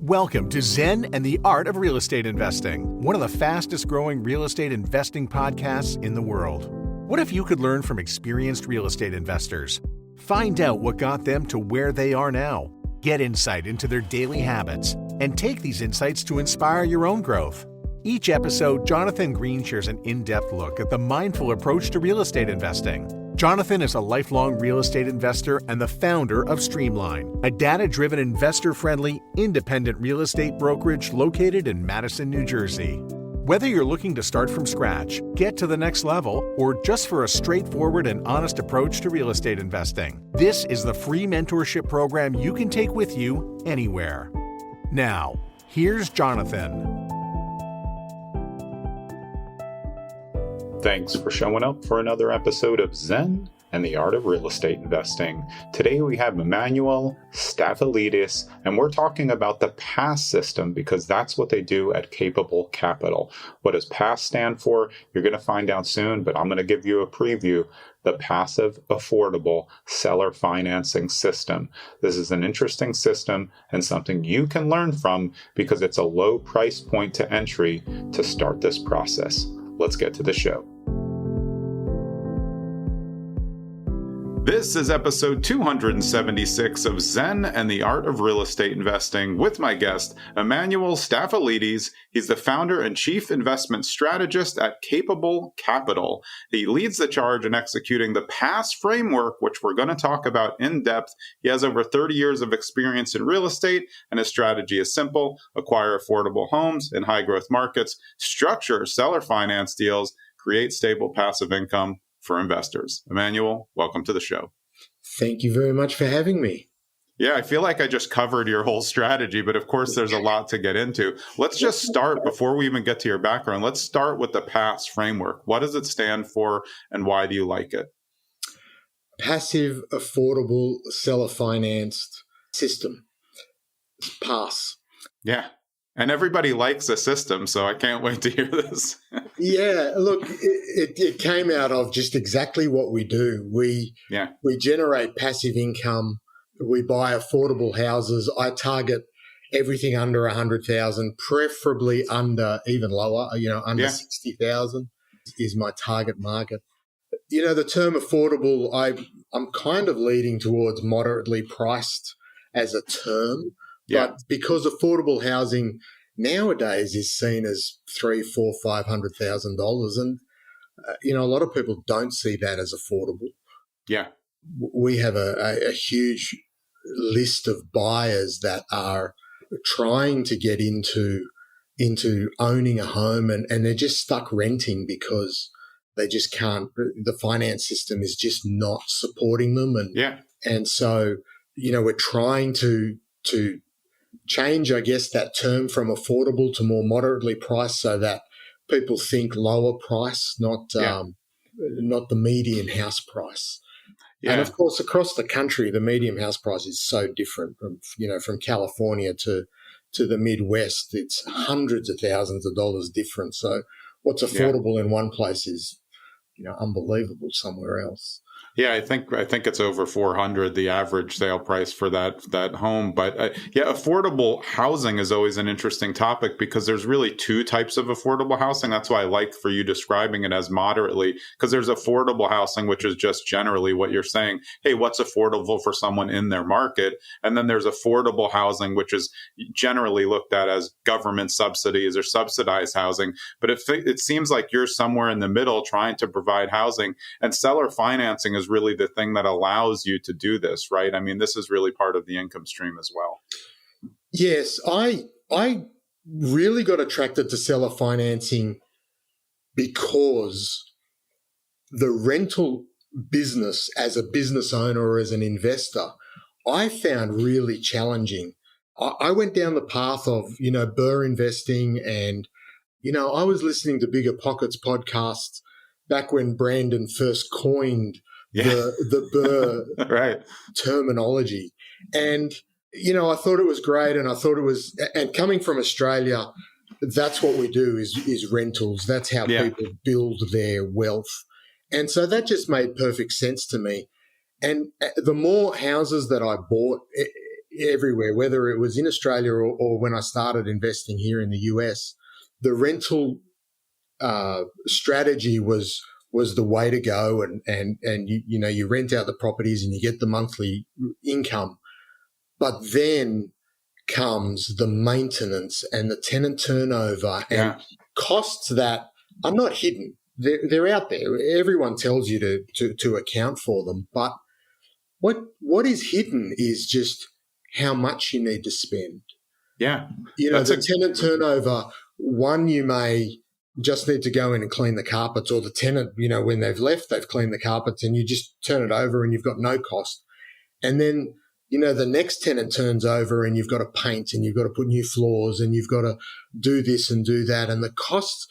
Welcome to Zen and the Art of Real Estate Investing, one of the fastest growing real estate investing podcasts in the world. What if you could learn from experienced real estate investors? Find out what got them to where they are now. Get insight into their daily habits and take these insights to inspire your own growth. Each episode, Jonathan Green shares an in-depth look at the mindful approach to real estate investing. Jonathan is a lifelong real estate investor and the founder of Streamline, a data-driven, investor-friendly, independent real estate brokerage located in Madison, New Jersey. Whether you're looking to start from scratch, get to the next level, or just for a straightforward and honest approach to real estate investing, this is the free mentorship program you can take with you anywhere. Now, here's Jonathan. Thanks for showing up for another episode of Zen and the Art of Real Estate Investing. Today we have Emanuel Stafilidis, and we're talking about the PASS system because that's what they do at Capable Capital. What does PASS stand for? You're going to find out soon, but I'm going to give you a preview. The Passive Affordable Seller Financing System. This is an interesting system and something you can learn from because it's a low price point to entry to start this process. Let's get to the show. This is episode 276 of Zen and the Art of Real Estate Investing with my guest, Emanuel Stafilidis. He's the founder and chief investment strategist at Capable Capital. He leads the charge in executing the PASS framework, which we're going to talk about in depth. He has over 30 years of experience in real estate, and his strategy is simple: acquire affordable homes in high growth markets, structure seller finance deals, create stable passive income for investors. Emanuel, welcome to the show. Thank you very much for having me. Yeah, I feel like I just covered your whole strategy, but of course there's a lot to get into. Let's just start, before we even get to your background, let's start with the PASS framework. What does it stand for and why do you like it? Passive, affordable, seller financed system. PASS. Yeah. And everybody likes a system, so I can't wait to hear this. Yeah, look, it came out of just exactly what we do. We generate passive income. We buy affordable houses. I target everything under 100,000, preferably under, even lower, under 60,000 is my target market. The term affordable, I'm kind of leading towards moderately priced as a term. Yeah. But because affordable housing nowadays is seen as $300,000, $400,000, $500,000, and a lot of people don't see that as affordable. Yeah, we have a huge list of buyers that are trying to get into owning a home, and they're just stuck renting because they just can't. The finance system is just not supporting them, and so we're trying to change, I guess, that term from affordable to more moderately priced so that people think lower price, not the median house price. Yeah. And of course, across the country, the median house price is so different from California to the Midwest. It's hundreds of thousands of dollars different. So what's affordable in one place is, unbelievable somewhere else. Yeah, I think it's over 400, the average sale price for that home. But affordable housing is always an interesting topic because there's really two types of affordable housing. That's why I like for you describing it as moderately, because there's affordable housing, which is just generally what you're saying. Hey, what's affordable for someone in their market? And then there's affordable housing, which is generally looked at as government subsidies or subsidized housing. But it seems like you're somewhere in the middle trying to provide housing, and seller financing is really the thing that allows you to do this, right? I mean, this is really part of the income stream as well. Yes, I really got attracted to seller financing because the rental business as a business owner or as an investor, I found really challenging. I went down the path of, BRRRR investing, and, I was listening to Bigger Pockets podcasts back when Brandon first coined the BRRRR right. terminology. And, I thought it was great, and I thought it was, and coming from Australia, that's what we do is rentals. That's how people build their wealth. And so that just made perfect sense to me. And the more houses that I bought, everywhere, whether it was in Australia or when I started investing here in the US, the rental strategy was the way to go, and you rent out the properties and you get the monthly income, but then comes the maintenance and the tenant turnover and costs that are not hidden. They're out there. Everyone tells you to account for them, but what is hidden is just how much you need to spend. Yeah, the tenant turnover. One, you may just need to go in and clean the carpets, or the tenant, when they've left, they've cleaned the carpets, and you just turn it over and you've got no cost. And then, the next tenant turns over and you've got to paint and you've got to put new floors and you've got to do this and do that. And the costs,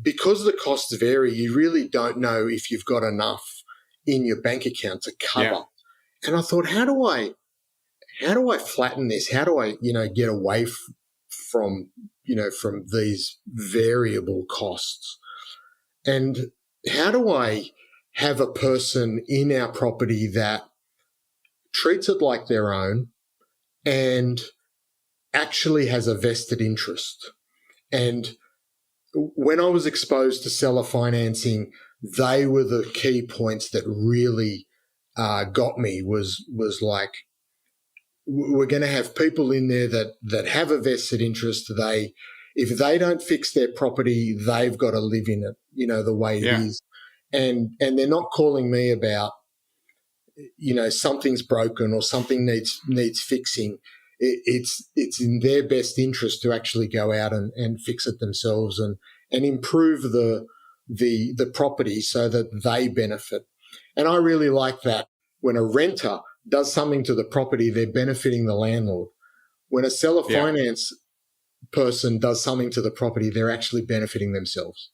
because the costs vary, you really don't know if you've got enough in your bank account to cover. Yeah. And I thought, how do I flatten this? How do I, get away from these variable costs? And how do I have a person in our property that treats it like their own and actually has a vested interest? And when I was exposed to seller financing, they were the key points that really got me, was like, we're going to have people in there that have a vested interest. If they don't fix their property, they've got to live in it, the way it is. And they're not calling me about, something's broken or something needs fixing. It's in their best interest to actually go out and fix it themselves and improve the property so that they benefit. And I really like that. When a renter does something to the property, they're benefiting the landlord. When a seller finance person does something to the property, they're actually benefiting themselves.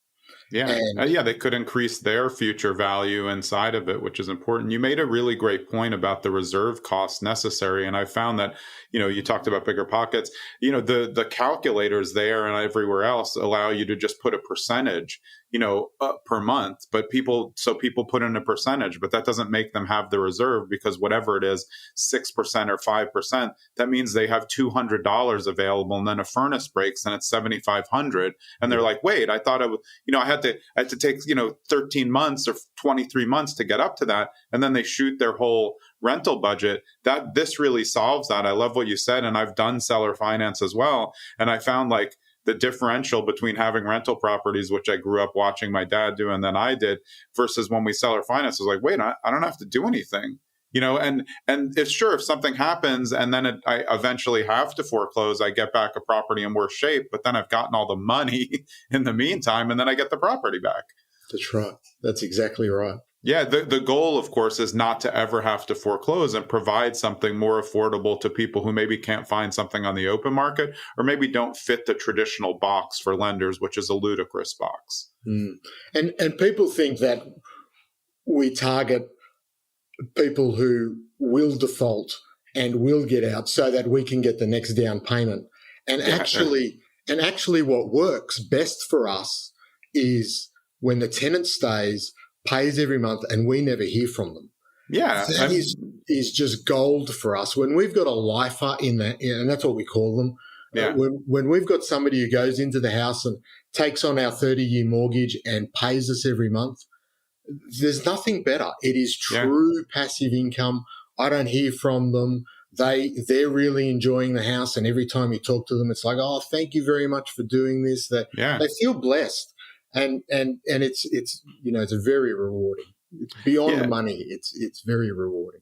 Yeah. They could increase their future value inside of it, which is important. You made a really great point about the reserve costs necessary. And I found that, you talked about bigger pockets, the calculators there and everywhere else allow you to just put a percentage, per month, but people put in a percentage, but that doesn't make them have the reserve, because whatever it is, 6% or 5%, that means they have $200 available, and then a furnace breaks and it's $7,500. And they're like, wait, I thought I had to take, 13 months or 23 months to get up to that. And then they shoot their whole rental budget. This really solves that. I love what you said. And I've done seller finance as well. And I found like the differential between having rental properties, which I grew up watching my dad do and then I did, versus when we seller finance, was like, wait, I don't have to do anything. And if something happens and then I eventually have to foreclose, I get back a property in worse shape, but then I've gotten all the money in the meantime, and then I get the property back. That's right. That's exactly right. Yeah, the goal, of course, is not to ever have to foreclose and provide something more affordable to people who maybe can't find something on the open market, or maybe don't fit the traditional box for lenders, which is a ludicrous box. And people think that we target people who will default and will get out so that we can get the next down payment. And actually what works best for us is when the tenant stays, pays every month, and we never hear from them. Yeah. That is just gold for us. When we've got a lifer in that, and that's what we call them. Yeah. When we've got somebody who goes into the house and takes on our 30-year mortgage and pays us every month, there's nothing better. It is true passive income. I don't hear from them. They're really enjoying the house, and every time you talk to them, it's like, oh, thank you very much for doing this. They feel blessed. And it's it's a very rewarding. It's beyond the money. It's very rewarding.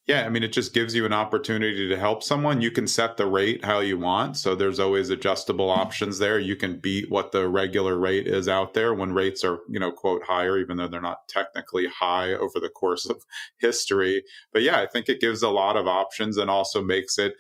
Yeah, I mean, it just gives you an opportunity to help someone. You can set the rate how you want. So there's always adjustable options there. You can beat what the regular rate is out there when rates are, quote, higher, even though they're not technically high over the course of history. But yeah, I think it gives a lot of options and also makes it,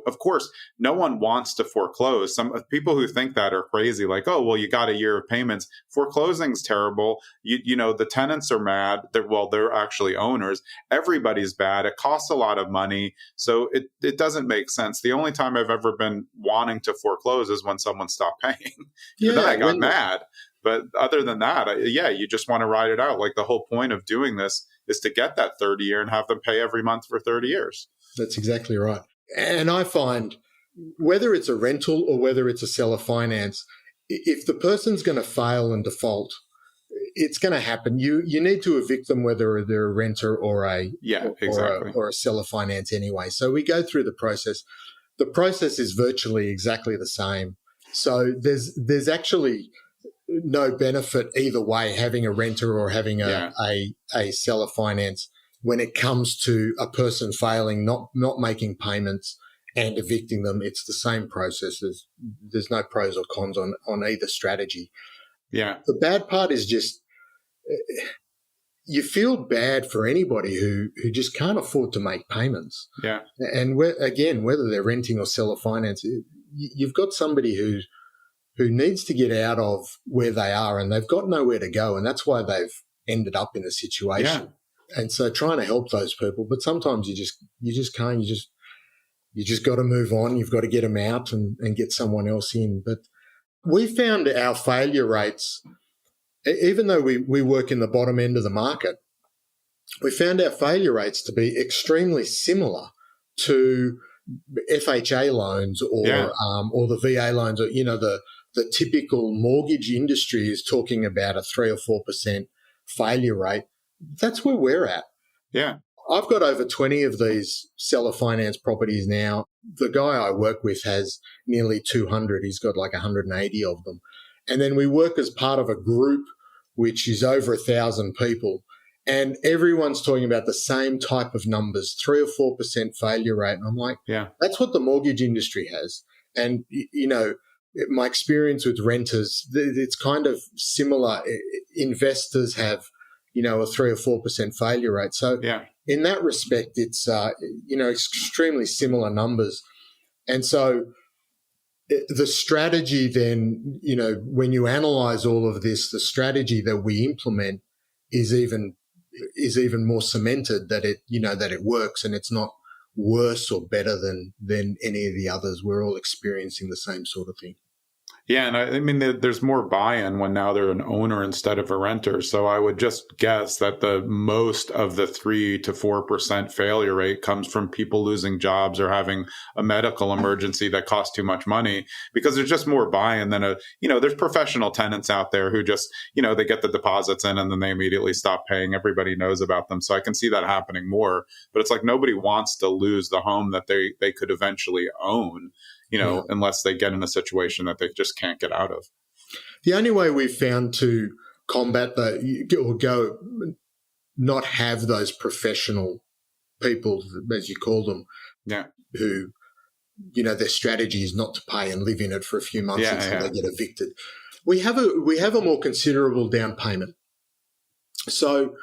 of course, no one wants to foreclose. Some people who think that are crazy, like, oh, well, you got a year of payments. Foreclosing's terrible. The tenants are mad. They're actually owners. Everybody's bad. It costs a lot of money. So it doesn't make sense. The only time I've ever been wanting to foreclose is when someone stopped paying. Then I got mad. But other than that, you just want to ride it out. Like the whole point of doing this is to get that 30-year and have them pay every month for 30 years. That's exactly right. And I find whether it's a rental or whether it's a seller finance, if the person's going to fail and default, it's going to happen. You need to evict them whether they're a renter or a seller finance anyway. So we go through the process. The process is virtually exactly the same. So there's actually no benefit either way, having a renter or having a seller finance when it comes to a person failing, not making payments and evicting them. It's the same process. There's no pros or cons on either strategy. Yeah. The bad part is just you feel bad for anybody who just can't afford to make payments. Yeah. And whether they're renting or seller finance, you've got somebody who needs to get out of where they are and they've got nowhere to go. And that's why they've ended up in a situation. Yeah. And so trying to help those people, but sometimes you just can't, you just got to move on. You've got to get them out and get someone else in. But we found our failure rates, even though we work in the bottom end of the market, we found our failure rates to be extremely similar to FHA loans or the VA loans, or the typical mortgage industry is talking about a 3 or 4% failure rate. That's where we're at. Yeah. I've got over 20 of these seller finance properties now. The guy I work with has nearly 200. He's got like 180 of them. And then we work as part of a group which is over 1,000 people. And everyone's talking about the same type of numbers, 3 or 4% failure rate. And I'm like, that's what the mortgage industry has. And, my experience with renters, it's kind of similar. Investors have, a 3 or 4% failure rate. So in that respect, it's, extremely similar numbers. And so the strategy then, when you analyze all of this, the strategy that we implement is even more cemented that it works and it's not worse or better than any of the others. We're all experiencing the same sort of thing. Yeah, and I mean, there's more buy-in when now they're an owner instead of a renter. So I would just guess that the most of the 3 to 4% failure rate comes from people losing jobs or having a medical emergency that costs too much money, because there's just more buy-in than there's professional tenants out there who just, they get the deposits in and then they immediately stop paying. Everybody knows about them. So I can see that happening more. But it's like nobody wants to lose the home that they could eventually own. Unless they get in a situation that they just can't get out of. The only way we've found to combat not have those professional people, as you call them, who, their strategy is not to pay and live in it for a few months until they get evicted. We have a more considerable down payment. So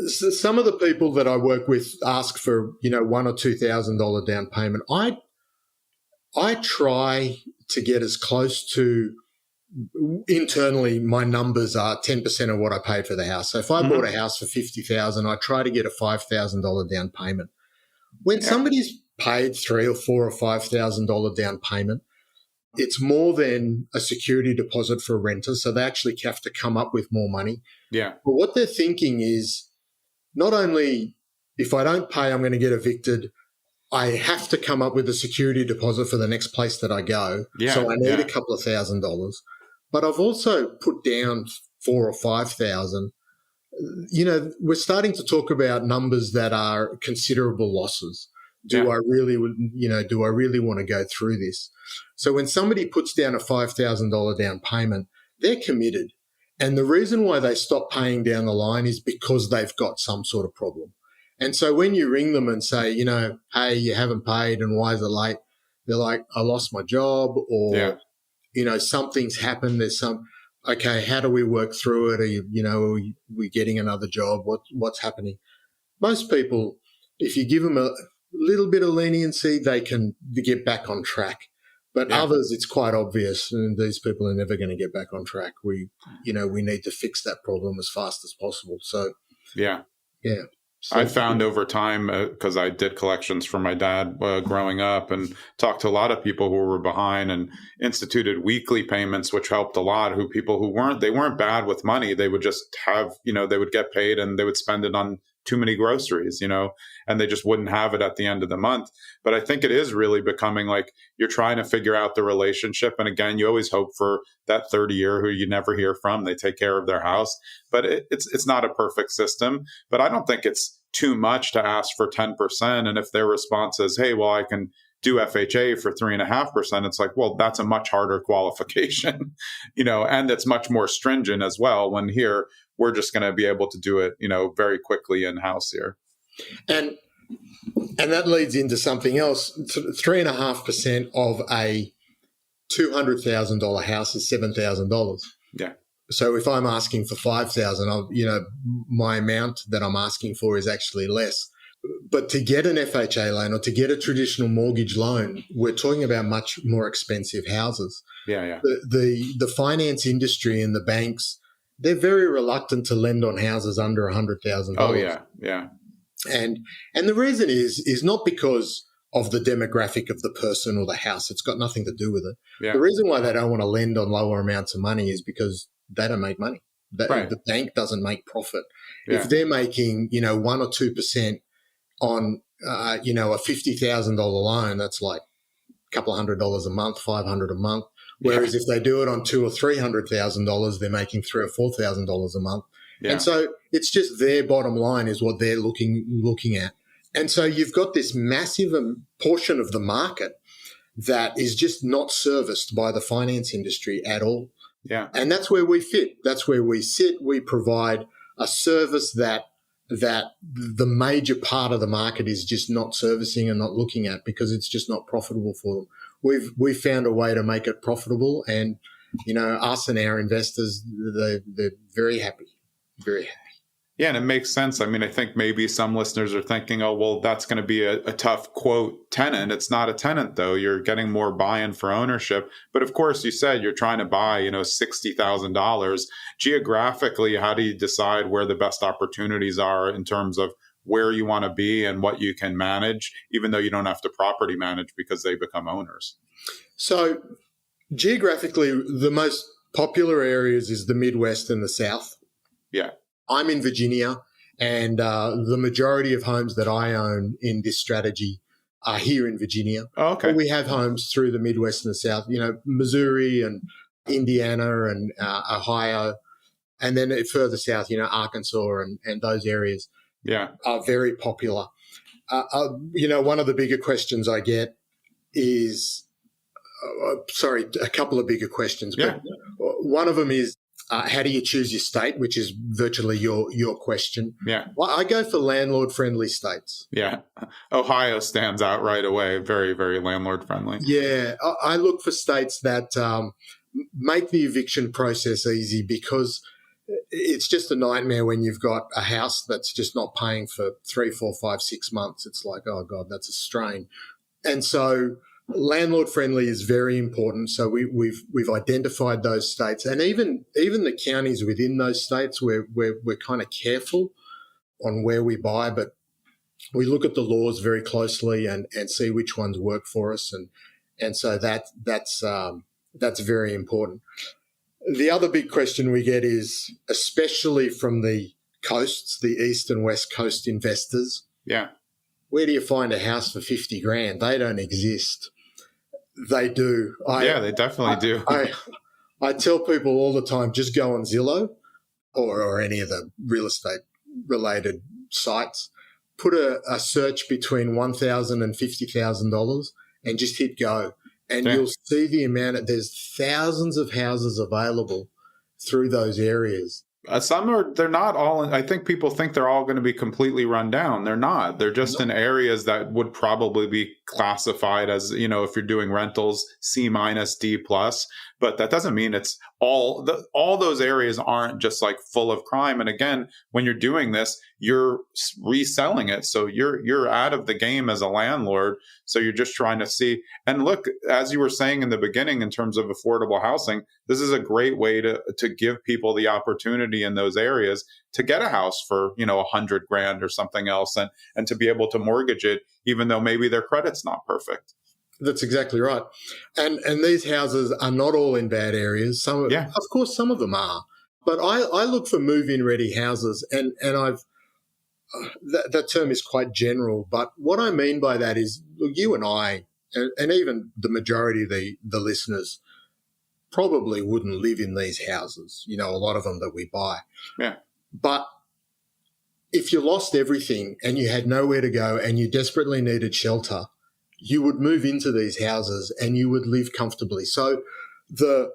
some of the people that I work with ask for, $1,000 or $2,000 down payment. I try to get as close to, internally, my numbers are 10% of what I paid for the house. So if I bought a house for $50,000, I try to get a $5,000 down payment. When somebody's paid $3,000 or $4,000 or $5,000 down payment, it's more than a security deposit for a renter. So they actually have to come up with more money. Yeah. But what they're thinking is not only if I don't pay, I'm going to get evicted, I have to come up with a security deposit for the next place that I go. So I need a couple of $1,000. But I've also put down $4,000 or $5,000. We're starting to talk about numbers that are considerable losses. Do I really want to go through this? So when somebody puts down a $5,000 down payment, they're committed. And the reason why they stop paying down the line is because they've got some sort of problem. And so when you ring them and say, hey, you haven't paid and why is it late? They're like, I lost my job or, something's happened. There's okay, how do we work through it? Are we getting another job? What's happening? Most people, if you give them a little bit of leniency, they can get back on track. But others, it's quite obvious, and these people are never going to get back on track. We need to fix that problem as fast as possible. So, yeah. So, I found over time, because I did collections for my dad growing up and talked to a lot of people who were behind and instituted weekly payments, which helped a lot. People who weren't bad with money. They would just have, they would get paid and they would spend it on too many groceries, and they just wouldn't have it at the end of the month. But I think it is really becoming like you're trying to figure out the relationship. And again, you always hope for that 30-year who you never hear from. They take care of their house, but it's not a perfect system. But I don't think it's too much to ask for 10%. And if their response is, hey, well, I can do FHA for 3.5%, it's like, well, that's a much harder qualification, and it's much more stringent as well. When here, we're just going to be able to do it, very quickly in-house here. And that leads into something else. 3.5% of a $200,000 house is $7,000. Yeah. So if I'm asking for $5,000, my amount that I'm asking for is actually less. But to get an FHA loan or to get a traditional mortgage loan, we're talking about much more expensive houses. Yeah. The finance industry and the banks, they're very reluctant to lend on houses under $100,000. Oh, yeah. And the reason is not because of the demographic of the person or the house. It's got nothing to do with it. Yeah. The reason why they don't want to lend on lower amounts of money is because they don't make money. Right. The bank doesn't make profit. Yeah. If they're making, 1 or 2% on, a $50,000 loan, that's like a couple of $100 a month, $500 a month. Whereas if they do it on $200,000 or $300,000, they're making $3,000 or $4,000 a month. Yeah. And so it's just their bottom line is what they're looking at. And so you've got this massive portion of the market that is just not serviced by the finance industry at all. Yeah. And that's where we fit. That's where we sit. We provide a service that the major part of the market is just not servicing and not looking at because it's just not profitable for them. We've found a way to make it profitable, and us and our investors, they're very happy, very happy. Yeah, and it makes sense. I mean, I think maybe some listeners are thinking, oh, well, that's going to be a tough, quote, tenant. It's not a tenant, though. You're getting more buy-in for ownership. But of course, you said you're trying to buy, $60,000. Geographically, how do you decide where the best opportunities are in terms of where you want to be and what you can manage, even though you don't have to property manage because they become owners? So geographically, the most popular areas is the Midwest and the South. Yeah. I'm in Virginia, and the majority of homes that I own in this strategy are here in Virginia. Oh, okay. But we have homes through the Midwest and the South, Missouri and Indiana and Ohio, and then further south, Arkansas and those areas are very popular. One of the bigger questions I get is, a couple of bigger questions, but one of them is, how do you choose your state, which is virtually your question? Yeah. Well, I go for landlord-friendly states. Yeah. Ohio stands out right away. Very, very landlord-friendly. Yeah. I look for states that make the eviction process easy, because it's just a nightmare when you've got a house that's just not paying for 3, 4, 5, 6 months. It's like, oh, God, that's a strain. And so landlord-friendly is very important. So we've identified those states, and even the counties within those states where we're kind of careful on where we buy, but we look at the laws very closely and see which ones work for us, and so that's very important. The other big question we get is, especially from the coasts, the East and West Coast investors, where do you find a house for $50,000? They don't exist. They do. They definitely do. I tell people all the time, just go on Zillow or any of the real estate related sites, put a search between $1,000 and $50,000 and just hit go. And you'll see the amount there's thousands of houses available through those areas. They're not all, I think people think they're all going to be completely run down. They're not. They're just in areas that would probably be classified as, if you're doing rentals, C-, D+. But that doesn't mean it's all those areas aren't just like full of crime. And again, when you're doing this, you're reselling it. So you're out of the game as a landlord. So you're just trying to see. And look, as you were saying in the beginning, in terms of affordable housing, this is a great way to give people the opportunity in those areas to get a house for, $100,000 or something else, and to be able to mortgage it, even though maybe their credit's not perfect. That's exactly right. And these houses are not all in bad areas. Of course, some of them are. But I look for move-in ready houses, and that term is quite general, but what I mean by that is, look, you and I, and even the majority of the listeners, probably wouldn't live in these houses, a lot of them that we buy. Yeah. But if you lost everything and you had nowhere to go and you desperately needed shelter, you would move into these houses and you would live comfortably. So the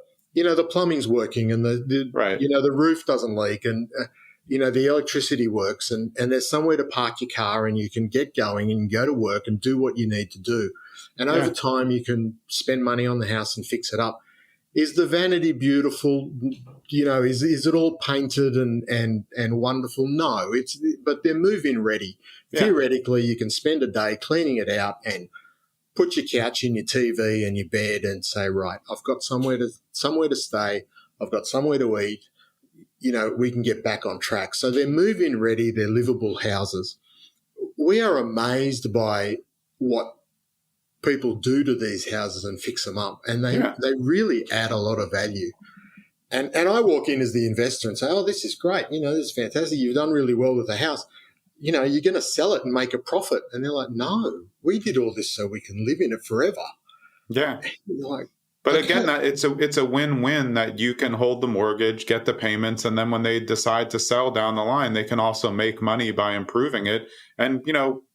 plumbing's working and Right. the roof doesn't leak and, the electricity works and there's somewhere to park your car and you can get going and go to work and do what you need to do. And over time, you can spend money on the house and fix it up. Is the vanity beautiful? Is it all painted and wonderful? No, but they're move-in ready. Yeah. Theoretically, you can spend a day cleaning it out and put your couch in your TV and your bed and say, right, I've got somewhere to stay. I've got somewhere to eat. We can get back on track. So they're move-in ready. They're livable houses. We are amazed by what people do to these houses and fix them up. And they really add a lot of value. And I walk in as the investor and say, oh, this is great. This is fantastic. You've done really well with the house. You're going to sell it and make a profit. And they're like, no, we did all this so we can live in it forever. Yeah. Like, but again, it's a win-win that you can hold the mortgage, get the payments, and then when they decide to sell down the line, they can also make money by improving it. And,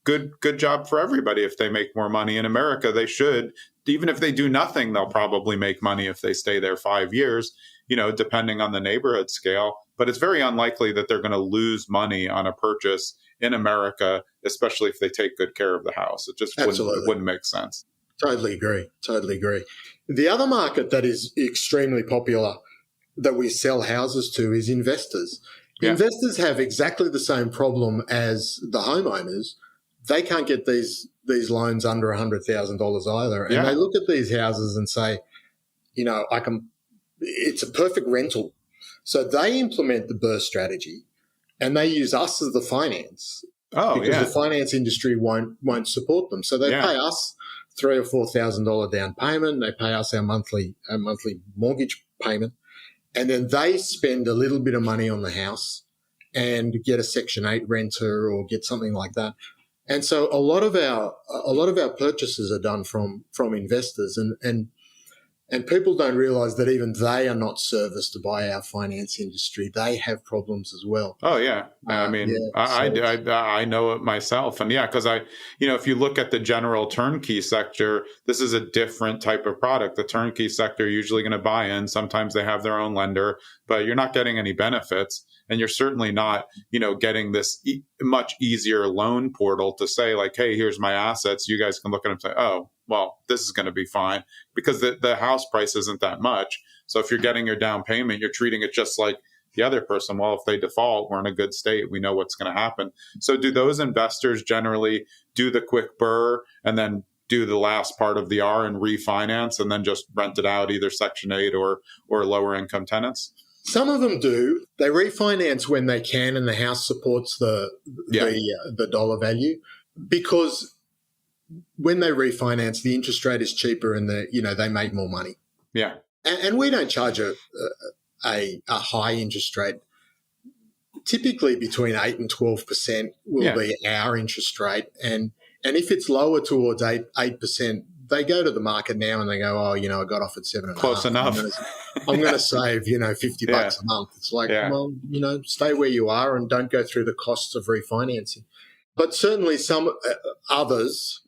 good job for everybody if they make more money. In America, they should. Even if they do nothing, they'll probably make money if they stay there 5 years, depending on the neighborhood scale. But it's very unlikely that they're going to lose money on a purchase in America, especially if they take good care of the house. It just wouldn't make sense. Totally agree. The other market that is extremely popular that we sell houses to is investors. Yeah. Investors have exactly the same problem as the homeowners. They can't get these loans under $100,000 either. And they look at these houses and say, it's a perfect rental. So they implement the burst strategy and they use us as the finance because the finance industry won't support them. So they pay us $3,000 or $4,000 down payment. They pay us our monthly mortgage payment. And then they spend a little bit of money on the house and get a Section 8 renter or get something like that. And so a lot of our purchases are done from investors and people don't realize that even they are not serviced by our finance industry. They have problems as well. Oh yeah. I know it myself. And because if you look at the general turnkey sector, this is a different type of product. The turnkey sector are usually going to buy in. Sometimes they have their own lender, but you're not getting any benefits. And you're certainly not, getting this much easier loan portal to say like, hey, here's my assets. You guys can look at them and say, oh, well, this is going to be fine because the house price isn't that much. So if you're getting your down payment, you're treating it just like the other person. Well, if they default, we're in a good state. We know what's going to happen. So do those investors generally do the quick burr and then do the last part of the R and refinance and then just rent it out, either Section 8 or lower income tenants? Some of them do. They refinance when they can and the house supports the dollar value because when they refinance, the interest rate is cheaper and they make more money. Yeah. And we don't charge a high interest rate. Typically between 8 and 12% will be our interest rate. And if it's lower towards 8%, they go to the market now and they go, oh, I got off at 7.5. Close enough. I'm going to save, $50 a month. It's like, well, stay where you are and don't go through the costs of refinancing. But certainly some others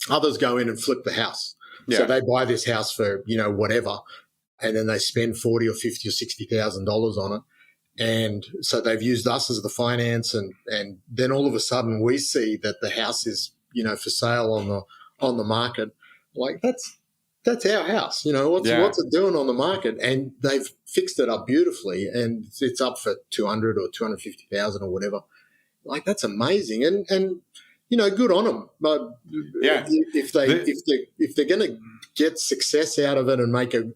go in and flip the house. Yeah. So they buy this house for, whatever, and then they spend $40 or $50 or $60,000 on it. And so they've used us as the finance and then all of a sudden we see that the house is, for sale on the market. Like that's our house. What's it doing on the market? And they've fixed it up beautifully and it's up for 200 or 250,000 or whatever. Like that's amazing. And good on them. But if they're going to get success out of it and make a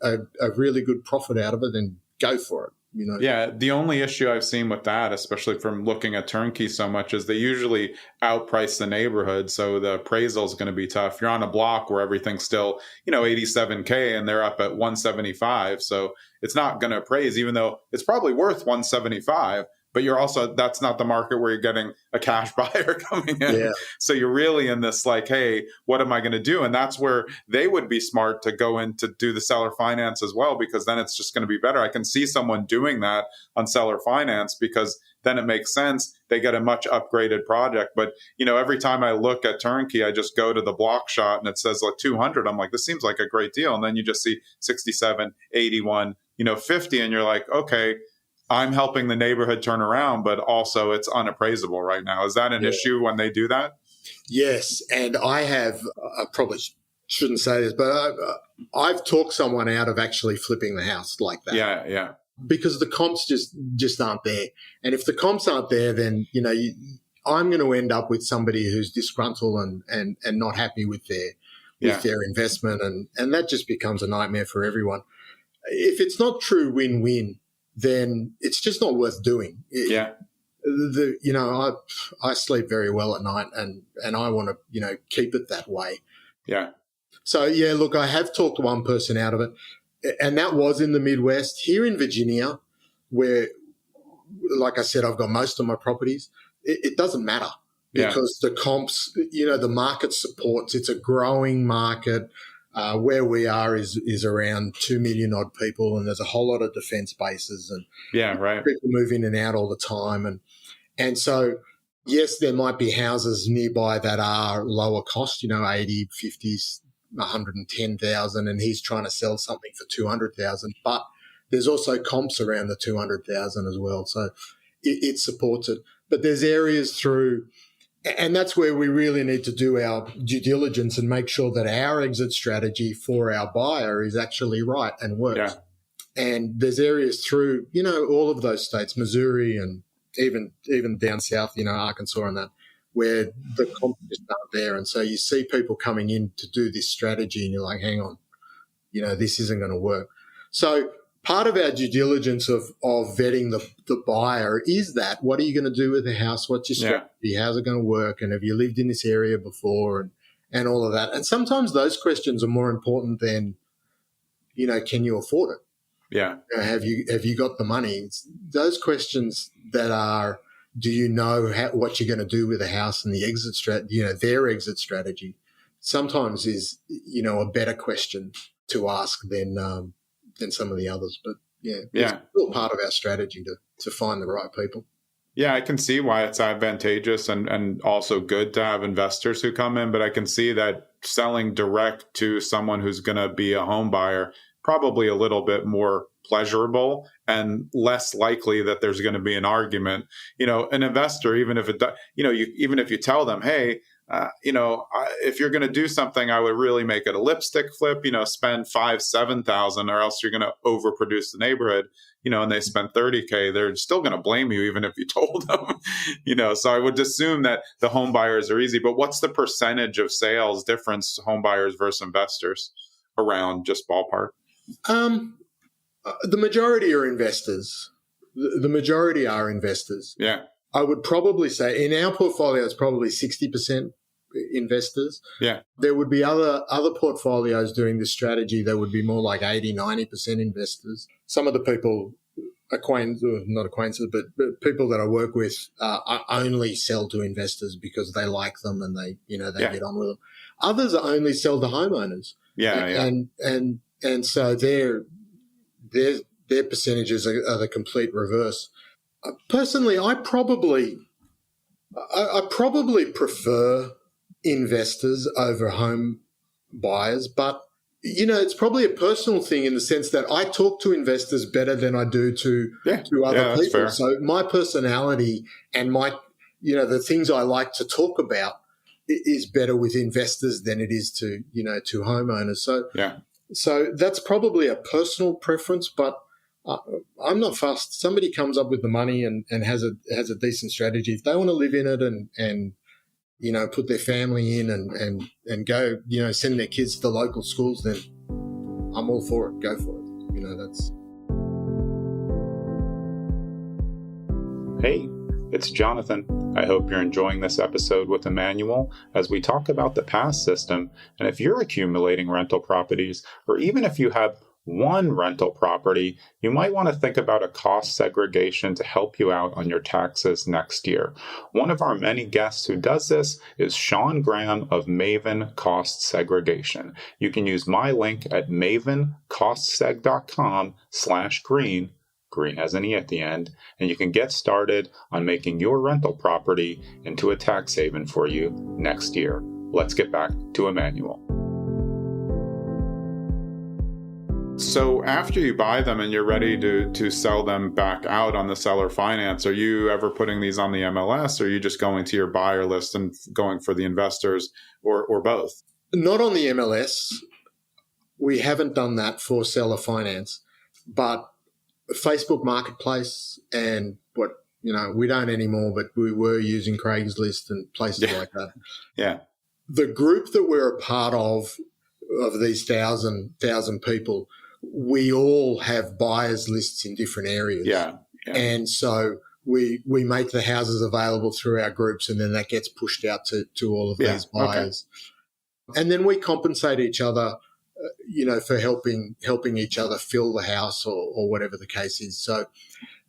really good profit out of it, then go for it. Yeah, the only issue I've seen with that, especially from looking at turnkey so much, is they usually outprice the neighborhood. So the appraisal is going to be tough. You're on a block where everything's still, $87K and they're up at $175. So it's not going to appraise, even though it's probably worth $175. but that's not the market where you're getting a cash buyer coming in. Yeah. So you're really in this like, hey, what am I going to do? And that's where they would be smart to go in to do the seller finance as well, because then it's just going to be better. I can see someone doing that on seller finance because then it makes sense. They get a much upgraded project. But, every time I look at turnkey, I just go to the block shot and it says like 200. I'm like, this seems like a great deal. And then you just see 67, 81, 50. And you're like, okay, I'm helping the neighborhood turn around, but also it's unappraisable right now. Is that an issue when they do that? Yes. And I probably shouldn't say this, but I've talked someone out of actually flipping the house like that. Yeah. Because the comps just aren't there. And if the comps aren't there, then, I'm going to end up with somebody who's disgruntled and not happy with their investment. And that just becomes a nightmare for everyone. If it's not true win-win, then it's just not worth doing. Yeah. I sleep very well at night and I want to, keep it that way. Yeah. So, look, I have talked one person out of it, and that was in the Midwest. Here in Virginia, where, like I said, I've got most of my properties, it doesn't matter because the comps, the market supports. It's a growing market. Where we are is around 2 million odd people, and there's a whole lot of defense bases and people move in and out all the time. And so, yes, there might be houses nearby that are lower cost, 80, 50s, 110,000, and he's trying to sell something for 200,000. But there's also comps around the 200,000 as well. So it supports it. But there's areas through, and that's where we really need to do our due diligence and make sure that our exit strategy for our buyer is actually right and works. Yeah. And there's areas through, all of those states, Missouri and even down south, Arkansas and that, where the comps just aren't there. And so you see people coming in to do this strategy and you're like, hang on, this isn't going to work. So part of our due diligence of vetting the buyer is that, what are you going to do with the house? What's your strategy? How's it going to work? And have you lived in this area before and all of that? And sometimes those questions are more important than, can you afford it? Yeah. Have you got the money? It's those questions that are, do you know what you're going to do with the house and the exit their exit strategy sometimes is, a better question to ask than some of the others. But it's still part of our strategy to find the right people. Yeah, I can see why it's advantageous and also good to have investors who come in, but I can see that selling direct to someone who's going to be a home buyer, probably a little bit more pleasurable and less likely that there's going to be an argument. An investor, even if even if you tell them, hey, if you're going to do something, I would really make it a lipstick flip, spend $5,000-$7,000, or else you're going to overproduce the neighborhood, and they spend $30K, they're still going to blame you, even if you told them, so I would assume that the home buyers are easy. But what's the percentage of sales difference, home buyers versus investors, around, just ballpark? The majority are investors. The majority are investors. Yeah. I would probably say in our portfolio, it's probably 60% investors. Yeah. There would be other portfolios doing this strategy that would be more like 80, 90% investors. Some of the people not acquaintances, but people that I work with only sell to investors because they like them and they get on with them. Others only sell to homeowners. Yeah. And so their percentages are the complete reverse. Personally, I probably prefer investors over home buyers, but it's probably a personal thing in the sense that I talk to investors better than I do to other people. Fair. So my personality and my the things I like to talk about is better with investors than it is to homeowners. So that's probably a personal preference, but I'm not fussed. Somebody comes up with the money and has a decent strategy. If they want to live in it and put their family in and go, send their kids to the local schools, then I'm all for it. Go for it. That's. Hey, it's Jonathan. I hope you're enjoying this episode with Emanuel as we talk about the pass system. And if you're accumulating rental properties, or even if you have one rental property, you might want to think about a cost segregation to help you out on your taxes next year. One of our many guests who does this is Sean Graham of Maven Cost Segregation. You can use my link at mavencostseg.com/green. Green has an E at the end, and you can get started on making your rental property into a tax haven for you next year. Let's get back to Emanuel. So after you buy them and you're ready to sell them back out on the seller finance, are you ever putting these on the MLS, or are you just going to your buyer list and going for the investors, or both? Not on the MLS. We haven't done that for seller finance, but Facebook Marketplace and we don't anymore, but we were using Craigslist and places like that. Yeah. The group that we're a part of these thousand people, we all have buyers lists in different areas. Yeah. And so we make the houses available through our groups, and then that gets pushed out to all of these buyers. Okay. And then we compensate each other, for helping each other fill the house or whatever the case is. So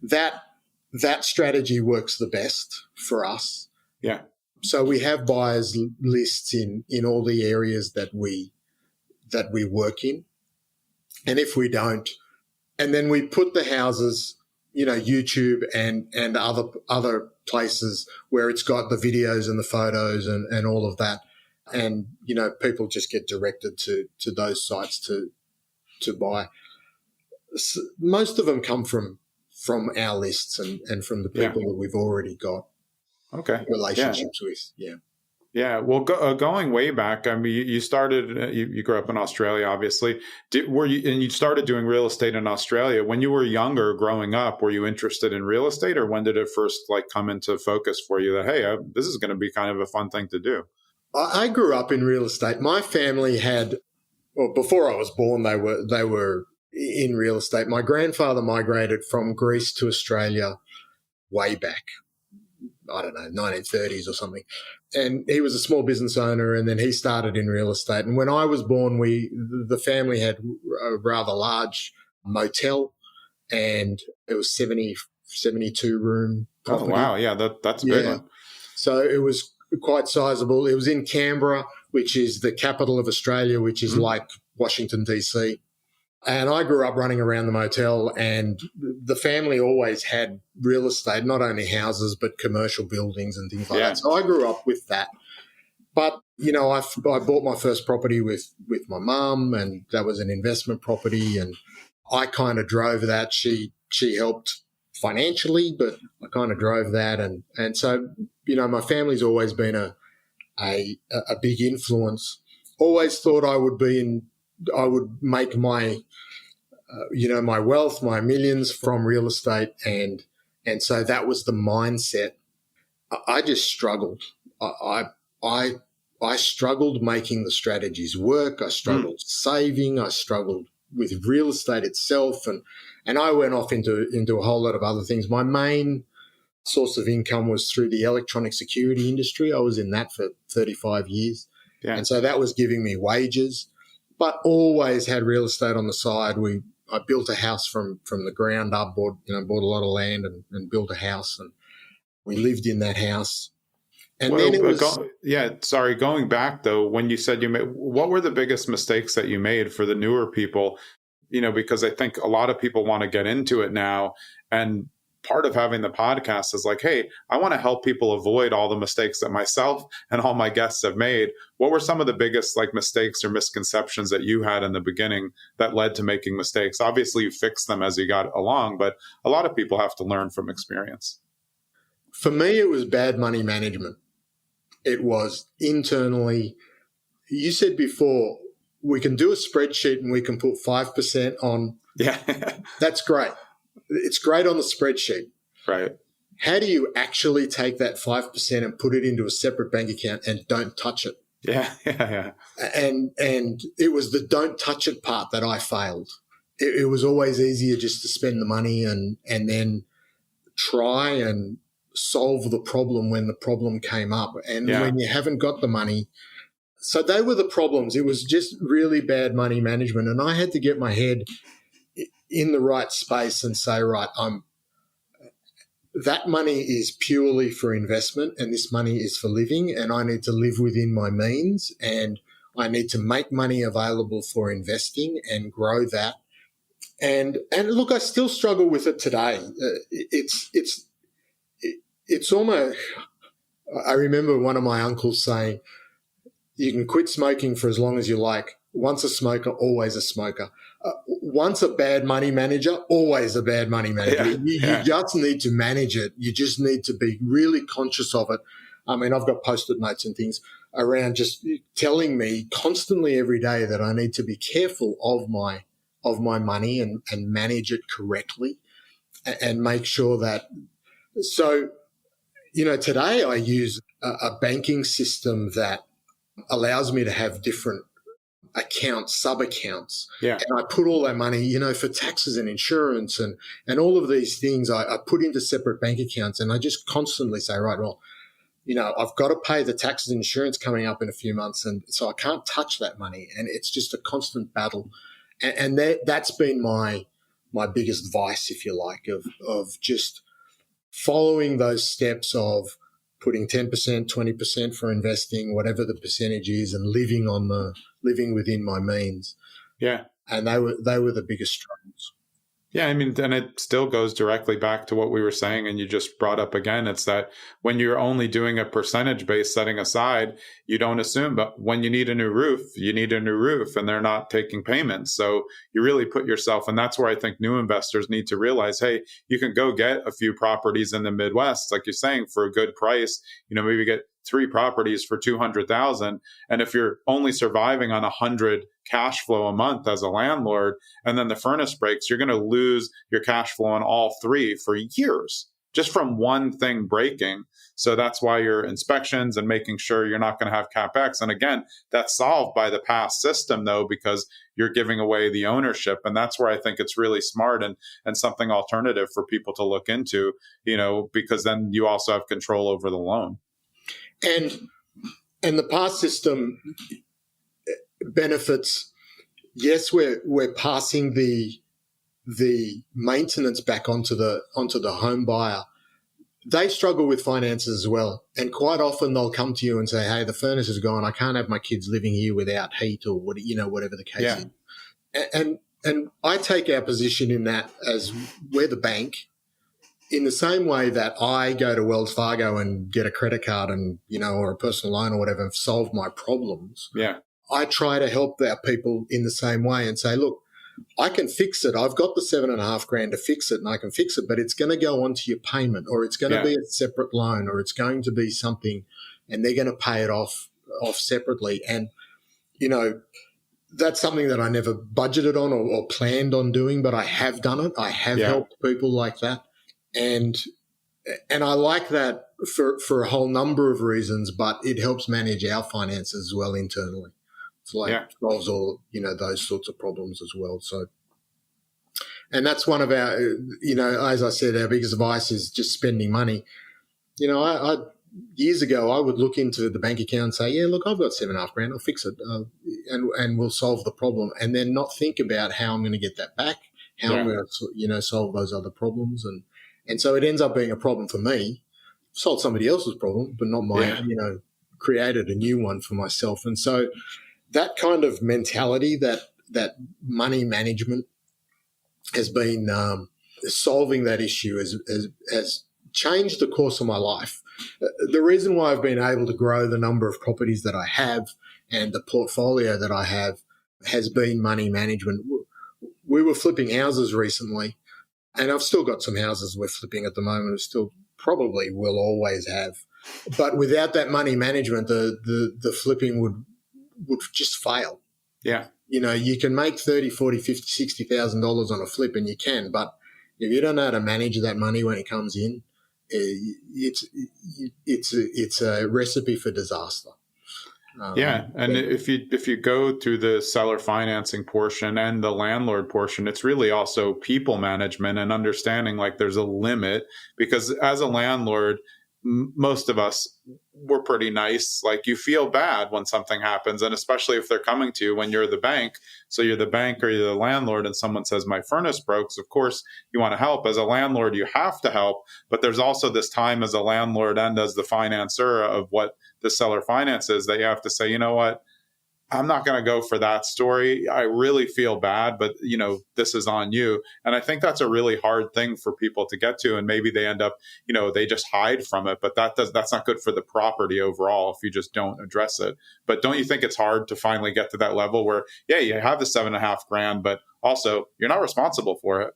that strategy works the best for us. Yeah. So we have buyers lists in all the areas that we work in. And if we don't, and then we put the houses, YouTube and other places where it's got the videos and the photos and all of that. And, people just get directed to those sites to buy. So most of them come from our lists and from the people that we've already got relationships with. Yeah. Yeah. Well, going way back, I mean, you started, you grew up in Australia, obviously. And you started doing real estate in Australia. When you were younger, growing up, were you interested in real estate, or when did it first come into focus for you that, hey, this is going to be kind of a fun thing to do? I grew up in real estate. My family before I was born, they were in real estate. My grandfather migrated from Greece to Australia way back, I don't know, 1930s or something. And he was a small business owner, and then he started in real estate. And when I was born, the family had a rather large motel, and it was 72 room property. Oh, wow. Yeah, that's a big one. So it was quite sizable. It was in Canberra, which is the capital of Australia, which is like Washington, D.C. And I grew up running around the motel, and the family always had real estate, not only houses, but commercial buildings and things like that. So I grew up with that. But, I bought my first property with my mum, and that was an investment property, and I kind of drove that. She helped financially, but I kind of drove that. And so, my family's always been a big influence. Always thought I would make my my wealth, my millions from real estate. And so that was the mindset. I just struggled. I struggled making the strategies work. I struggled saving. I struggled with real estate itself. And I went off into a whole lot of other things. My main source of income was through the electronic security industry. I was in that for 35 years. Yeah. And so that was giving me wages, but always had real estate on the side. I built a house from the ground up, bought a lot of land and built a house, and we lived in that house. And then it was... going back though, when you said what were the biggest mistakes that you made for the newer people? Because I think a lot of people want to get into it now, and part of having the podcast is like, hey, I want to help people avoid all the mistakes that myself and all my guests have made. What were some of the biggest mistakes or misconceptions that you had in the beginning that led to making mistakes? Obviously, you fixed them as you got along, but a lot of people have to learn from experience. For me, it was bad money management. It was internally. You said before, we can do a spreadsheet and we can put 5% on. Yeah. That's great. It's great on the spreadsheet. Right. How do you actually take that 5% and put it into a separate bank account and don't touch it? Yeah. And it was the don't touch it part that I failed. It was always easier just to spend the money and then try and solve the problem when the problem came up. And when you haven't got the money, So they were the problems. It was just really bad money management. And I had to get my head in the right space and say, right, that money is purely for investment and this money is for living, and I need to live within my means, and I need to make money available for investing and grow that. And look, I still struggle with it today. It's almost, I remember one of my uncles saying, you can quit smoking for as long as you like. Once a smoker, always a smoker. Once a bad money manager, always a bad money manager. You just need to manage it. You just need to be really conscious of it. I mean, I've got Post-it notes and things around just telling me constantly every day that I need to be careful of my money and manage it correctly and make sure that. So, today I use a banking system that allows me to have different accounts, sub-accounts. Yeah. And I put all that money, for taxes and insurance and all of these things I put into separate bank accounts, and I just constantly say, right, well, I've got to pay the taxes and insurance coming up in a few months, and so I can't touch that money. And it's just a constant battle. And that's been my biggest vice, if you like, of just following those steps of putting 10%, 20% for investing, whatever the percentage is, and living within my means. Yeah. And they were the biggest struggles. Yeah, I mean, and it still goes directly back to what we were saying, and you just brought up again. It's that when you're only doing a percentage-based setting aside, you don't assume, but when you need a new roof, you need a new roof, and they're not taking payments. So you really put yourself, and that's where I think new investors need to realize, hey, you can go get a few properties in the Midwest, like you're saying, for a good price. Maybe get 3 properties for $200,000. And if you're only surviving on 100 cash flow a month as a landlord, and then the furnace breaks, you're going to lose your cash flow on all 3 for years, just from one thing breaking. So that's why your inspections and making sure you're not going to have CapEx. And again, that's solved by the past system, though, because you're giving away the ownership. And that's where I think it's really smart and something alternative for people to look into, because then you also have control over the loan. And the past system benefits. Yes, we're passing the maintenance back onto the home buyer. They struggle with finances as well, and quite often they'll come to you and say, "Hey, the furnace is gone. I can't have my kids living here without heat, or whatever the case is." And I take our position in that as we're the bank. In the same way that I go to Wells Fargo and get a credit card and, or a personal loan or whatever and solve my problems. Yeah. I try to help our people in the same way and say, look, I can fix it. I've got the $7,500 to fix it, and I can fix it, but it's going to go onto your payment, or it's going to be a separate loan, or it's going to be something, and they're going to pay it off separately. And, that's something that I never budgeted on or planned on doing, but I have done it. I have helped people like that. And I like that for a whole number of reasons, but it helps manage our finances as well internally. It's like solves all, those sorts of problems as well. So, and that's one of our, as I said, our biggest advice is just spending money. I years ago, I would look into the bank account and say, yeah, look, I've got $7,500, I'll fix it. And we'll solve the problem, and then not think about how I'm going to get that back, how I'm going to, solve those other problems. And so it ends up being a problem for me. Solved somebody else's problem, but not mine, created a new one for myself. And so that kind of mentality, that money management has been solving that issue has changed the course of my life. The reason why I've been able to grow the number of properties that I have and the portfolio that I have has been money management. We were flipping houses recently, and I've still got some houses we're flipping at the moment. We still probably will always have. But without that money management, the flipping would just fail. Yeah. You can make $30,000, $40,000, $50,000, $60,000 on a flip, and you can. But if you don't know how to manage that money when it comes in, it's a recipe for disaster. And if you go to the seller financing portion and the landlord portion, it's really also people management and understanding like there's a limit, because as a landlord, most of us, we're pretty nice. Like, you feel bad when something happens, and especially if they're coming to you when you're the bank. So you're the bank or you're the landlord, and someone says, my furnace broke. So of course you want to help. As a landlord, you have to help. But there's also this time as a landlord and as the financier of what the seller finances that you have to say, you know what? I'm not going to go for that story. I really feel bad, but this is on you. And I think that's a really hard thing for people to get to. And maybe they end up, they just hide from it, but that's not good for the property overall if you just don't address it. But don't you think it's hard to finally get to that level where, yeah, you have the $7,500, but also you're not responsible for it?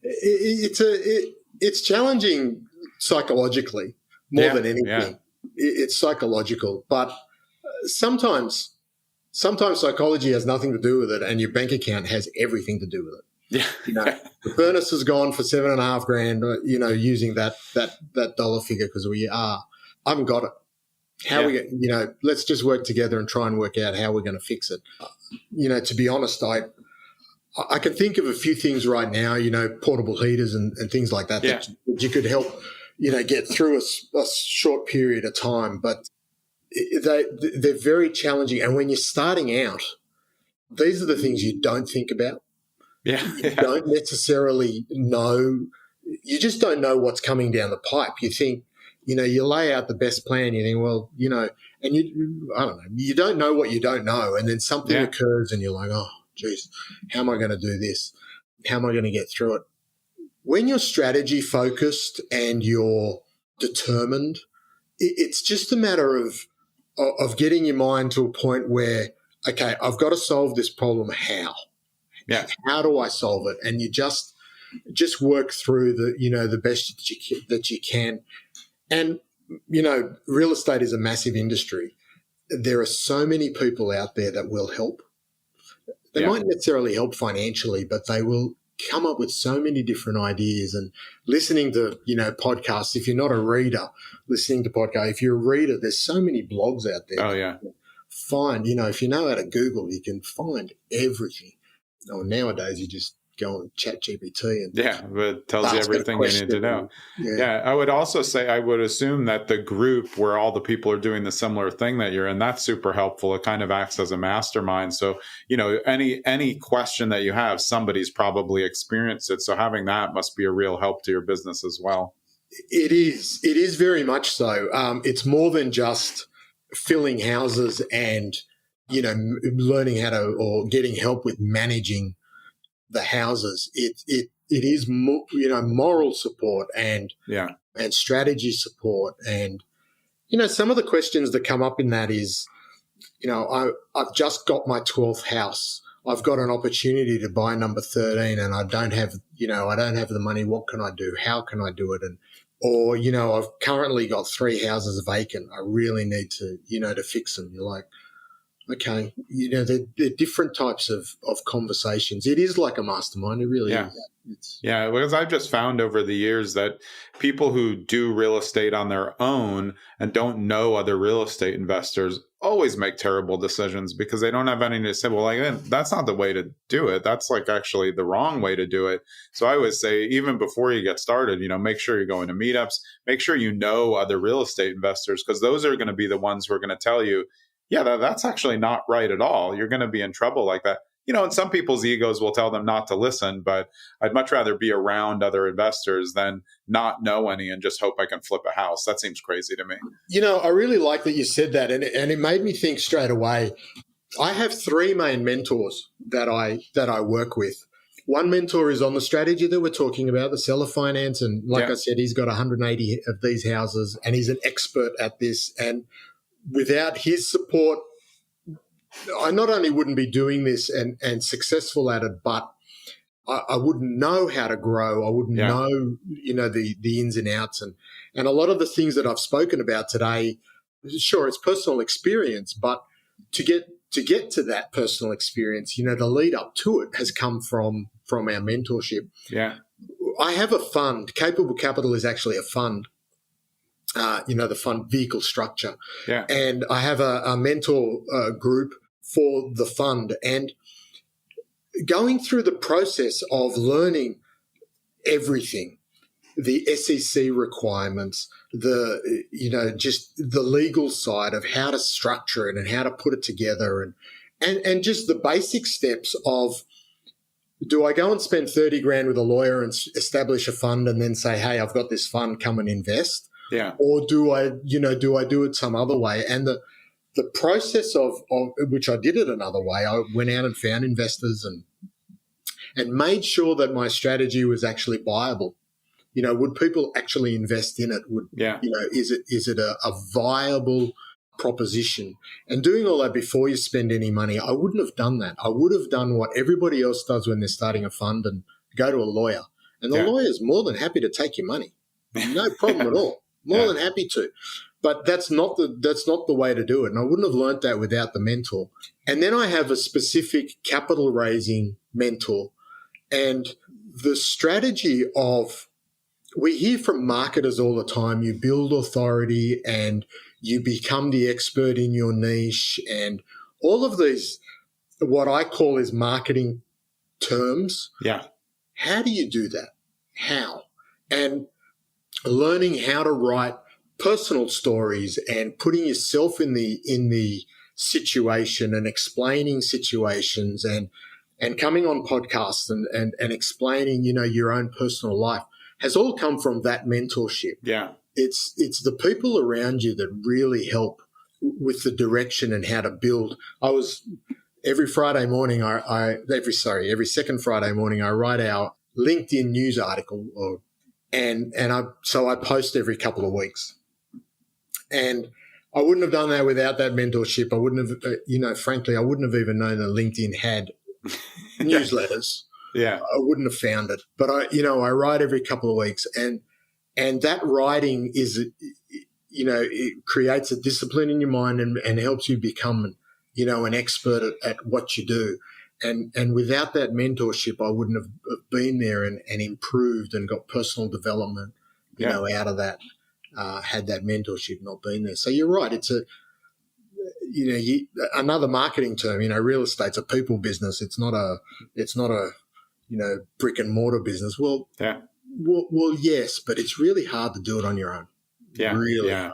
It's challenging psychologically more than anything. Yeah. It's psychological, but sometimes psychology has nothing to do with it, and your bank account has everything to do with it. Yeah. The furnace is gone for $7,500. Using that dollar figure because I haven't got it. How we let's just work together and try and work out how we're going to fix it. To be honest, I can think of a few things right now. Portable heaters and things like that that you could help get through a short period of time, but they're very challenging. And when you're starting out, these are the things you don't think about. Yeah. You don't necessarily know. You just don't know what's coming down the pipe. You think, you lay out the best plan. You think, well, and I don't know. You don't know what you don't know. And then something occurs and you're like, oh, geez, how am I going to do this? How am I going to get through it? When you're strategy focused and you're determined, it's just a matter of getting your mind to a point where, okay, I've got to solve this problem. How? Yeah. How do I solve it? And you just work through the best that you can. And, real estate is a massive industry. There are so many people out there that will help. They mightn't necessarily help financially, but they will come up with so many different ideas. And listening to, podcasts, if you're not a reader, listening to podcasts, if you're a reader, there's so many blogs out there. Oh, yeah. Find, if you know how to Google, you can find everything. Nowadays, you just go on ChatGPT and it tells you everything you need to know. Yeah. I would also say, I would assume that the group where all the people are doing the similar thing that you're in, that's super helpful. It kind of acts as a mastermind. So, any question that you have, somebody's probably experienced it. So having that must be a real help to your business as well. It is very much so. It's more than just filling houses and, learning how to, or getting help with managing the houses. It is moral support and strategy support. And some of the questions that come up in that is, I've just got my 12th house. I've got an opportunity to buy number 13 and I don't have the money. What can I do? How can I do it? Or I've currently got 3 houses vacant. I really need to to fix them. You're like, okay, they're different types of conversations. It is like a mastermind. It really is. Because I've just found over the years that people who do real estate on their own and don't know other real estate investors always make terrible decisions because they don't have anything to say, well, that's not the way to do it. That's actually the wrong way to do it. So I always say, even before you get started, make sure you're going to meetups, make sure you know other real estate investors, because those are going to be the ones who are going to tell you, that's actually not right at all. You're going to be in trouble like that. And some people's egos will tell them not to listen, but I'd much rather be around other investors than not know any and just hope I can flip a house. That seems crazy to me. I really like that you said that. And it made me think straight away. I have 3 main mentors that I work with. One mentor is on the strategy that we're talking about, the seller finance. And like I said, he's got 180 of these houses and he's an expert at this. And without his support, I not only wouldn't be doing this and successful at it, but I wouldn't know how to grow. I wouldn't know, the ins and outs. And a lot of the things that I've spoken about today, sure, it's personal experience, but to get to that personal experience, the lead up to it has come from our mentorship. Yeah. I have a fund. Capable Capital is actually a fund. The fund vehicle structure. Yeah. And I have a mentor group for the fund, and going through the process of learning everything, the SEC requirements, just the legal side of how to structure it and how to put it together, and just the basic steps of, do I go and spend 30 grand with a lawyer and establish a fund and then say, hey, I've got this fund, come and invest? Yeah. Or do I do it some other way? And the process of which I did it another way, I went out and found investors and made sure that my strategy was actually viable. Would people actually invest in it? Is it a viable proposition? And doing all that before you spend any money, I wouldn't have done that. I would have done what everybody else does when they're starting a fund and go to a lawyer. And the lawyer's more than happy to take your money. No problem at all. More than happy to. But that's not the way to do it. And I wouldn't have learnt that without the mentor. And then I have a specific capital raising mentor. And the strategy of, we hear from marketers all the time, you build authority and you become the expert in your niche, and all of these, what I call is marketing terms. Yeah. How do you do that? How? And learning how to write personal stories and putting yourself in the situation and explaining situations and coming on podcasts and explaining, your own personal life has all come from that mentorship. Yeah. It's the people around you that really help with the direction and how to build. Every Friday morning, every second Friday morning, I write our LinkedIn news article, so I post every couple of weeks. And I wouldn't have done that without that mentorship. I wouldn't have, frankly, I wouldn't have even known that LinkedIn had newsletters. Yeah. I wouldn't have found it. But I write every couple of weeks, and that writing is, it creates a discipline in your mind and helps you become, an expert at what you do. And without that mentorship, I wouldn't have been there and improved and got personal development, out of that, had that mentorship not been there. So you're right. It's another marketing term, real estate's a people business. It's not a brick and mortar business. Well, yes, but it's really hard to do it on your own. Yeah. Really Yeah. hard.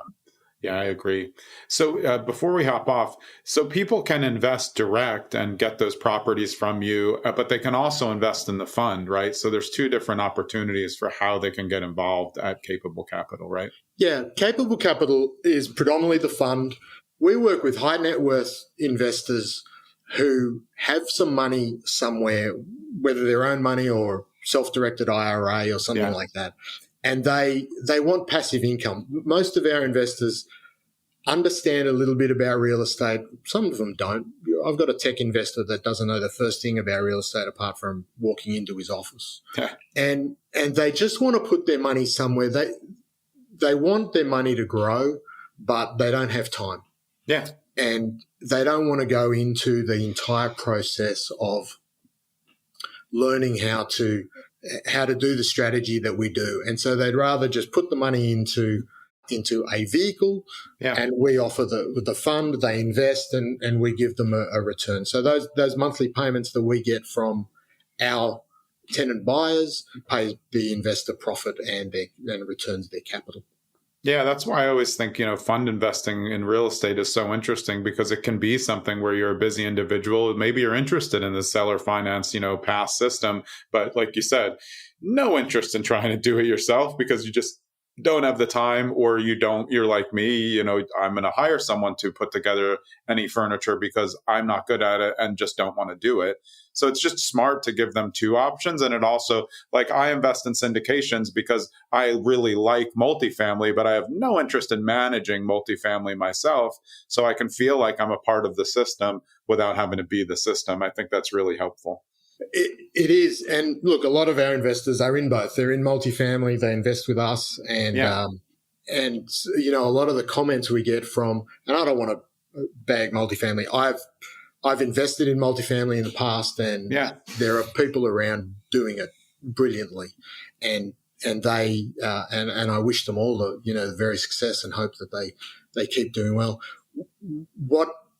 Yeah, I agree. So before we hop off, so people can invest direct and get those properties from you, but they can also invest in the fund, right? So there's two different opportunities for how they can get involved at Capable Capital, right? Yeah, Capable Capital is predominantly the fund. We work with high net worth investors who have some money somewhere, whether their own money or self-directed IRA or something like that. And they want passive income. Most of our investors understand a little bit about real estate. Some of them don't. I've got a tech investor that doesn't know the first thing about real estate apart from walking into his office. And they just want to put their money somewhere. They want their money to grow, but they don't have time. Yeah. And they don't want to go into the entire process of learning how to do the strategy that we do. And so they'd rather just put the money into a vehicle, and we offer the fund, they invest, and we give them a return. So those monthly payments that we get from our tenant buyers pay the investor profit and returns their capital. Yeah, that's why I always think, fund investing in real estate is so interesting, because it can be something where you're a busy individual. Maybe you're interested in the seller finance, pass system, but like you said, no interest in trying to do it yourself because you just don't have the time, or you're like me, I'm going to hire someone to put together any furniture because I'm not good at it and just don't want to do it. So it's just smart to give them two options. And it also, like, I invest in syndications because I really like multifamily, but I have no interest in managing multifamily myself. So I can feel like I'm a part of the system without having to be the system. I think that's really helpful. It is. And look, a lot of our investors are in both. They're in multifamily, they invest with us. And, a lot of the comments we get from, and I don't want to bag multifamily. I've invested in multifamily in the past, and there are people around doing it brilliantly. And they, and I wish them all the very success and hope that they keep doing well.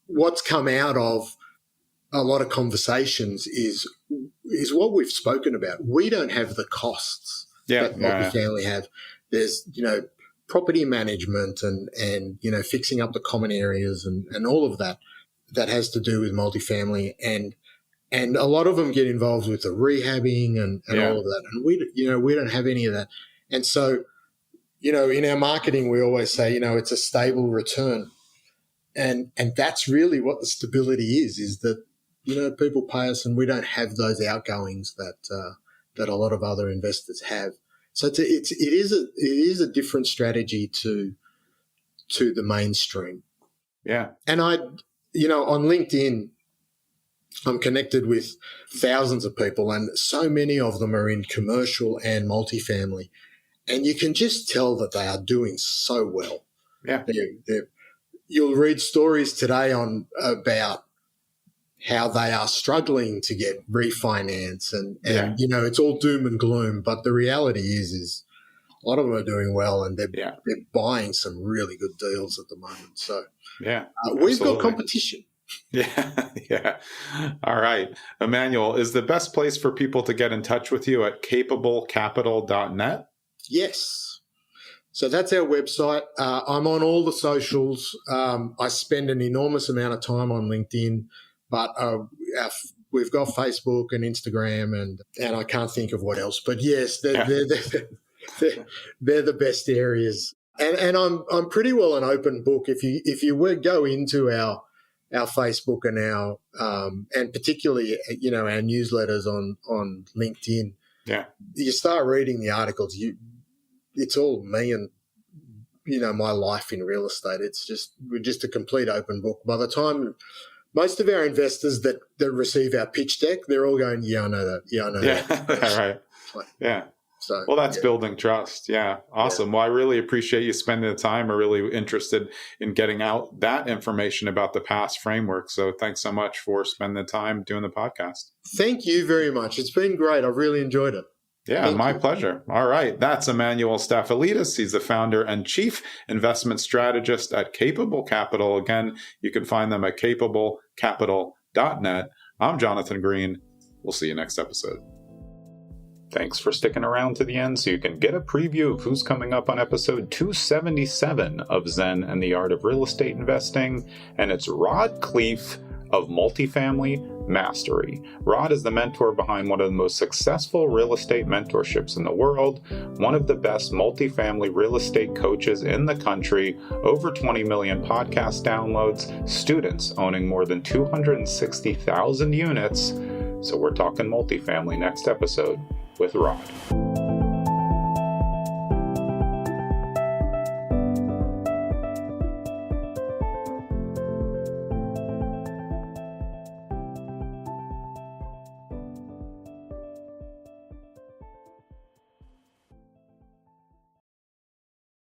What's come out of a lot of conversations is what we've spoken about. We don't have the costs that multifamily have. There's, property management and fixing up the common areas and all of that has to do with multifamily. And a lot of them get involved with the rehabbing and all of that. And we don't have any of that. And so, in our marketing, we always say, it's a stable return. And that's really what the stability is that, people pay us and we don't have those outgoings that a lot of other investors have. So it is a different strategy to the mainstream. Yeah. And on LinkedIn, I'm connected with thousands of people, and so many of them are in commercial and multifamily. And you can just tell that they are doing so well. Yeah. You'll read stories today about how they are struggling to get refinance and it's all doom and gloom. But the reality is a lot of them are doing well, and they're buying some really good deals at the moment. So we've got competition. Yeah. Yeah. All right. Emanuel, is the best place for people to get in touch with you at capablecapital.net? Yes. So that's our website. I'm on all the socials. I spend an enormous amount of time on LinkedIn, but we've got Facebook and Instagram, and I can't think of what else. But yes, they're the best areas. And I'm pretty well an open book. If you go into our Facebook and our and particularly our newsletters on LinkedIn, you start reading the articles. It's all me and my life in real estate. We're just a complete open book. By the time most of our investors that receive our pitch deck, they're all going, I know that. Yeah, I know that. Right. Yeah. So, well, that's building trust. Yeah. Awesome. Yeah. Well, I really appreciate you spending the time. I'm really interested in getting out that information about the past framework. So thanks so much for spending the time doing the podcast. Thank you very much. It's been great. I've really enjoyed it. Yeah, my pleasure. All right. That's Emanuel Stafilidis. He's the founder and chief investment strategist at Capable Capital. Again, you can find them at capablecapital.net. I'm Jonathan Green. We'll see you next episode. Thanks for sticking around to the end so you can get a preview of who's coming up on episode 277 of Zen and the Art of Real Estate Investing. And it's Rod Cleef of Multifamily Mastery. Rod is the mentor behind one of the most successful real estate mentorships in the world, one of the best multifamily real estate coaches in the country, over 20 million podcast downloads, students owning more than 260,000 units. So we're talking multifamily next episode with Rod.